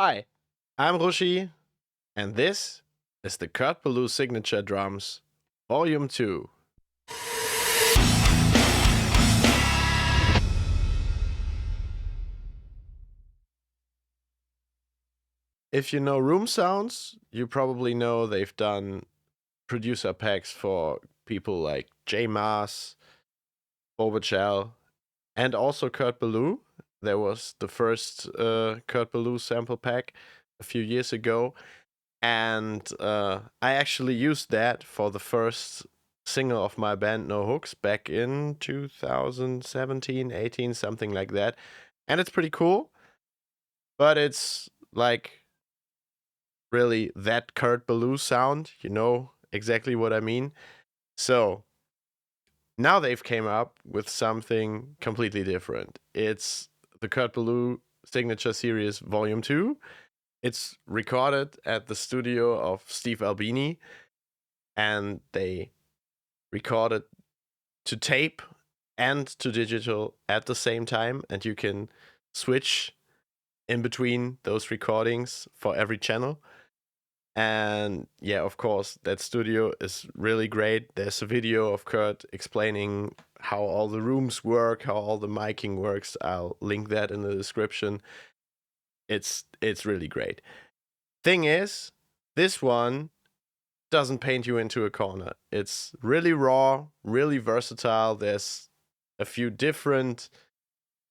Hi, I'm Roshi, and this is the Kurt Ballou Signature Drums, Volume 2. If you know Room Sounds, you probably know they've done producer packs for people like J Maas, Bobochel, and also Kurt Ballou. There was the first Kurt Ballou sample pack a few years ago, and I actually used that for the first single of my band No Hooks back in 2017, 18, something like that. And it's pretty cool, but it's like really that Kurt Ballou sound, you know exactly what I mean. So now they've came up with something completely different. It's the Kurt Ballou Signature Series Volume 2. It's recorded at the studio of Steve Albini, and they recorded to tape and to digital at the same time, and you can switch in between those recordings for every channel. And yeah, of course, that studio is really great. There's a video of Kurt explaining how all the rooms work, how all the miking works. I'll link that in the description. It's really great. Thing is, this one doesn't paint you into a corner. It's really raw, really versatile. There's a few different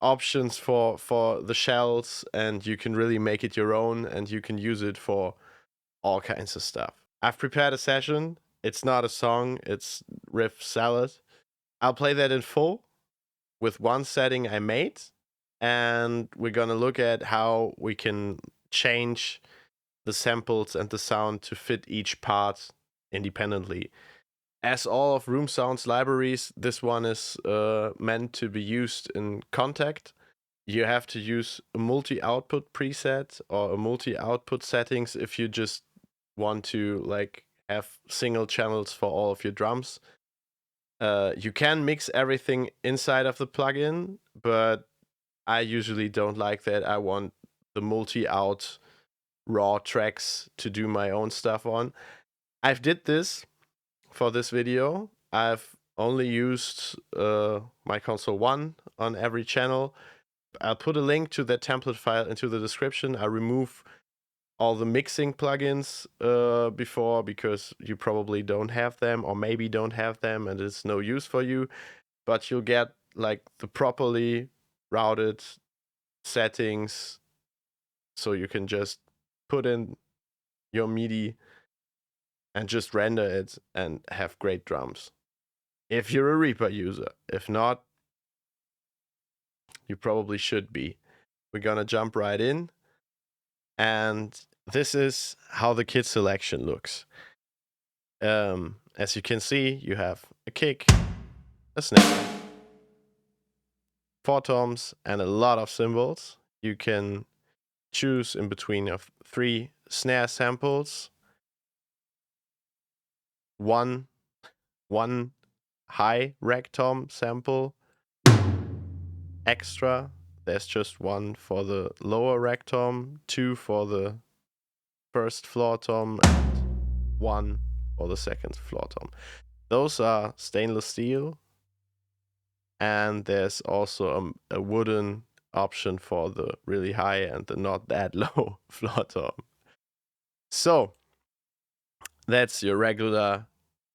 options for the shells, and you can really make it your own, and you can use it for all kinds of stuff. I've prepared a session. It's not a song, it's riff salad. I'll play that in full with one setting I made, and we're gonna look at how we can change the samples and the sound to fit each part independently. As all of Room Sound's libraries, this one is meant to be used in Contact. You have to use a multi-output preset or a multi-output settings if you just want to like have single channels for all of your drums. You can mix everything inside of the plugin, but I usually don't like that. I want the multi-out raw tracks to do my own stuff on. I've did this for this video. I've only used my console 1 on every channel. I'll put a link to that template file into the description. I remove all the mixing plugins before, because you probably don't have them, or maybe don't have them, and it's no use for you. But you'll get like the properly routed settings, so you can just put in your MIDI and just render it and have great drums. If you're a Reaper user. If not, you probably should be. We're gonna jump right in. And this is how the kit selection looks. As you can see, you have a kick, a snare, 4 toms, and a lot of cymbals. You can choose in between of 3 snare samples, one high rag tom sample, extra. There's just 1 for the lower rag tom, 2 for the first floor tom, and 1 for the second floor tom. Those are stainless steel, and there's also a wooden option for the really high and the not that low floor tom. So that's your regular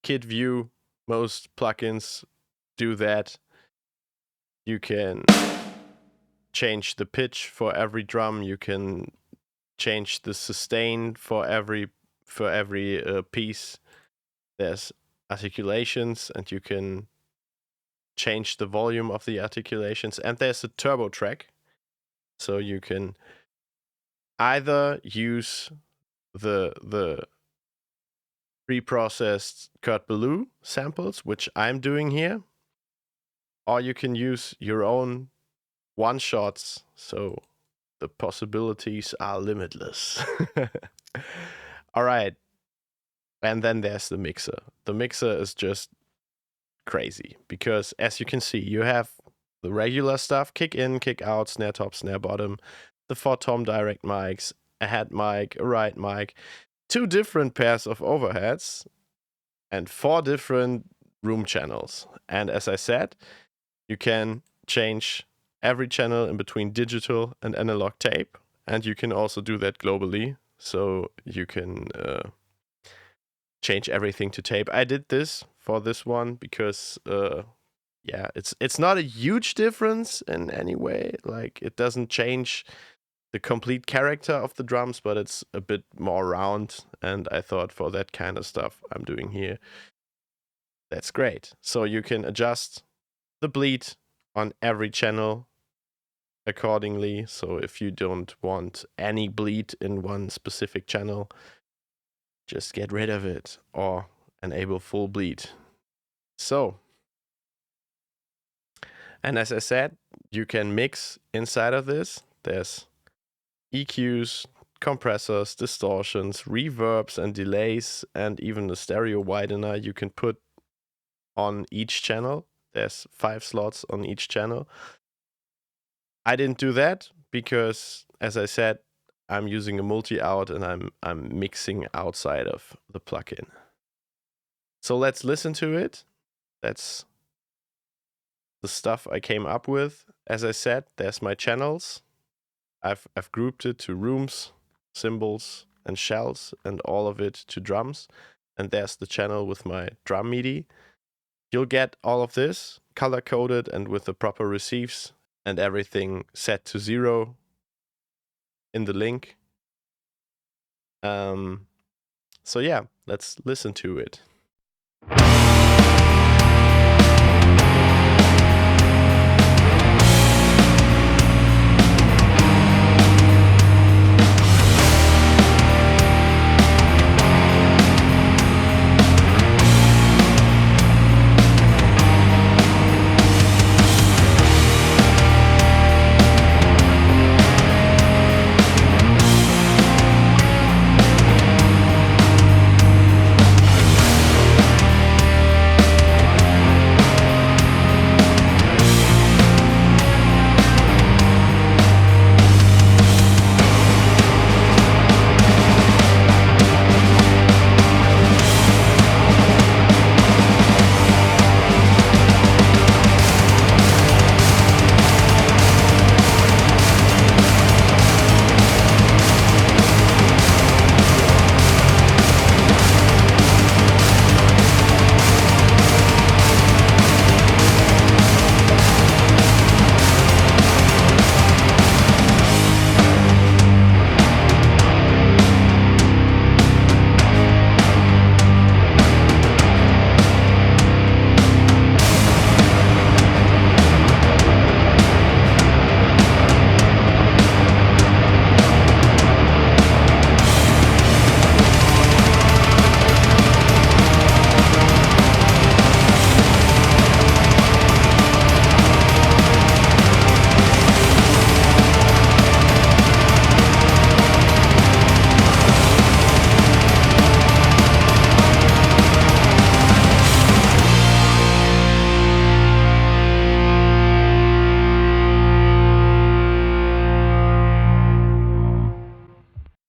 kit view. Most plugins do that. You can change the pitch for every drum. You can change the sustain for every piece. There's articulations, and you can change the volume of the articulations, and there's a turbo track, so you can either use the pre-processed Kurt Ballou samples, which I'm doing here, or you can use your own one-shots, so the possibilities are limitless. All right. And then there's the mixer. The mixer is just crazy, because as you can see, you have the regular stuff: kick in, kick out, snare top, snare bottom, the 4 tom direct mics, a head mic, a right mic, 2 different pairs of overheads, and 4 different room channels. And as I said, you can change every channel in between digital and analog tape, and you can also do that globally. So you can change everything to tape. I did this for this one because yeah, it's not a huge difference in any way. Like, it doesn't change the complete character of the drums, but it's a bit more round. And I thought, for that kind of stuff I'm doing here, that's great. So you can adjust the bleed on every channel accordingly. So if you don't want any bleed in one specific channel, just get rid of it or enable full bleed. So, and as I said, you can mix inside of this. There's EQs, compressors, distortions, reverbs and delays, and even a stereo widener you can put on each channel. There's 5 slots on each channel. I didn't do that because, as I said, I'm using a multi-out and I'm mixing outside of the plugin. So let's listen to it. That's the stuff I came up with. As I said, there's my channels. I've grouped it to rooms, cymbals, and shells, and all of it to drums. And there's the channel with my drum MIDI. You'll get all of this color-coded and with the proper receives and everything set to 0 in the link. So yeah, let's listen to it.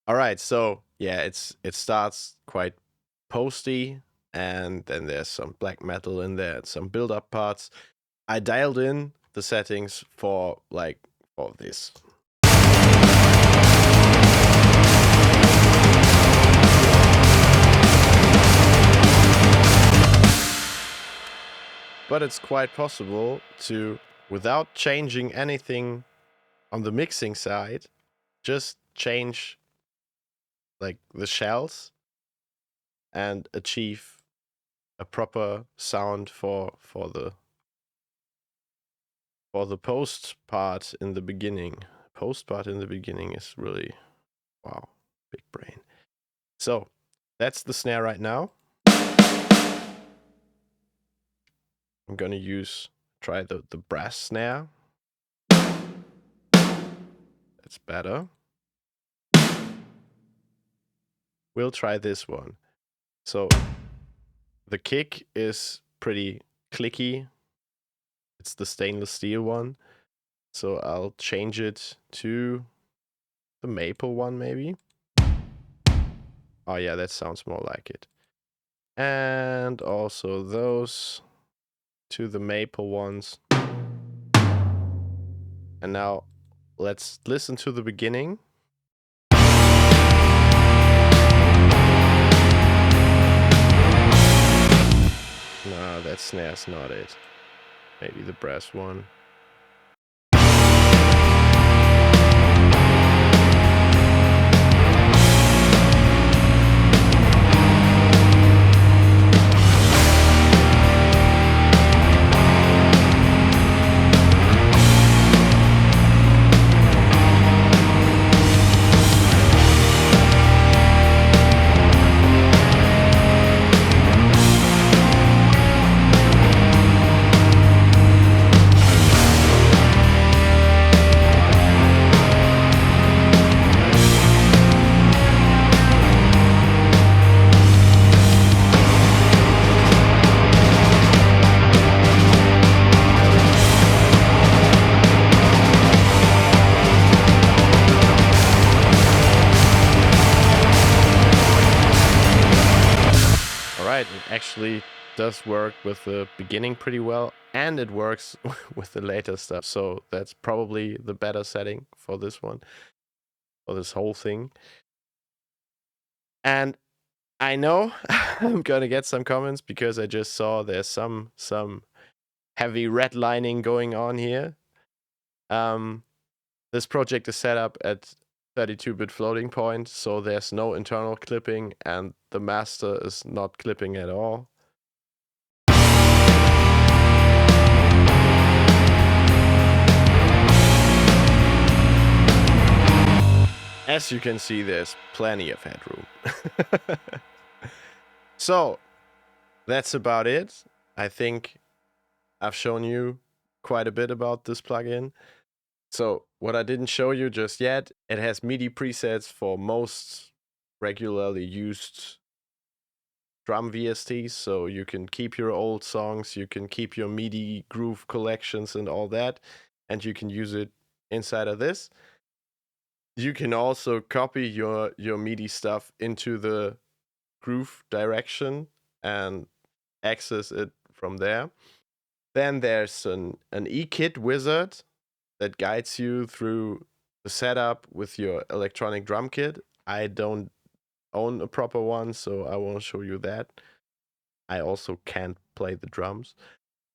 All right, so yeah, it starts quite posty, and then there's some black metal in there, and some build-up parts. I dialed in the settings for this. But it's quite possible to, without changing anything on the mixing side, just change like the shells and achieve a proper sound for the post part in the beginning. Post part in the beginning is really, wow, big brain. So that's the snare right now. I'm gonna try the brass snare. That's better. We'll try this one. So the kick is pretty clicky. It's the stainless steel one. So I'll change it to the maple one maybe. Oh yeah, that sounds more like it. And also those to the maple ones. And now let's listen to the beginning. No, that snare's not it. Maybe the brass one. Alright, it actually does work with the beginning pretty well, and it works with the later stuff. So that's probably the better setting for this one, for this whole thing. And I know I'm gonna get some comments because I just saw there's some heavy redlining going on here. This project is set up at 32-bit floating point, so there's no internal clipping, and the master is not clipping at all. As you can see, there's plenty of headroom. So that's about it. I think I've shown you quite a bit about this plugin. So what I didn't show you just yet, it has MIDI presets for most regularly used drum VSTs. So you can keep your old songs, you can keep your MIDI groove collections and all that, and you can use it inside of this. You can also copy your MIDI stuff into the groove direction and access it from there. Then there's an eKit wizard that guides you through the setup with your electronic drum kit. I don't own a proper one, so I won't show you that. I also can't play the drums.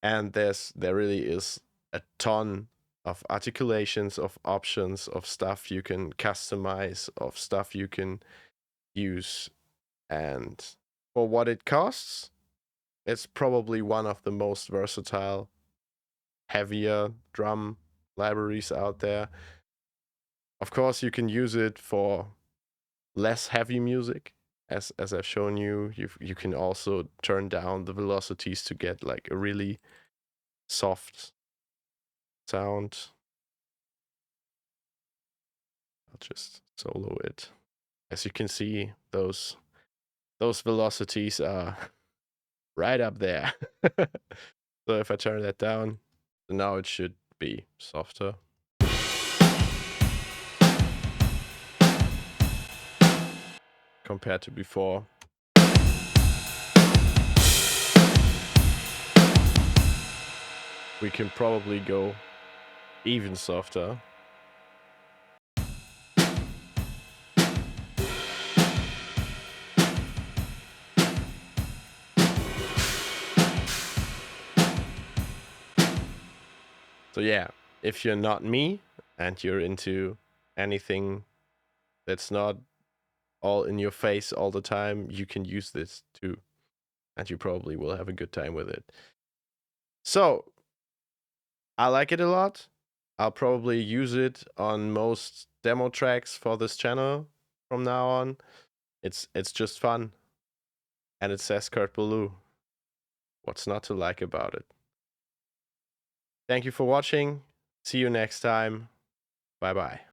And there really is a ton of articulations, of options, of stuff you can customize, of stuff you can use. And for what it costs, it's probably one of the most versatile, heavier drum libraries out there. Of course, you can use it for less heavy music. As I've shown you, you can also turn down the velocities to get like a really soft sound. I'll just solo it. As you can see, those velocities are right up there. So if I turn that down, now it should be softer. Compared to before. We can probably go even softer. So yeah, if you're not me and you're into anything that's not all in your face all the time, you can use this too. And you probably will have a good time with it. So I like it a lot. I'll probably use it on most demo tracks for this channel from now on. It's just fun. And it says Kurt Ballou. What's not to like about it? Thank you for watching. See you next time. Bye bye.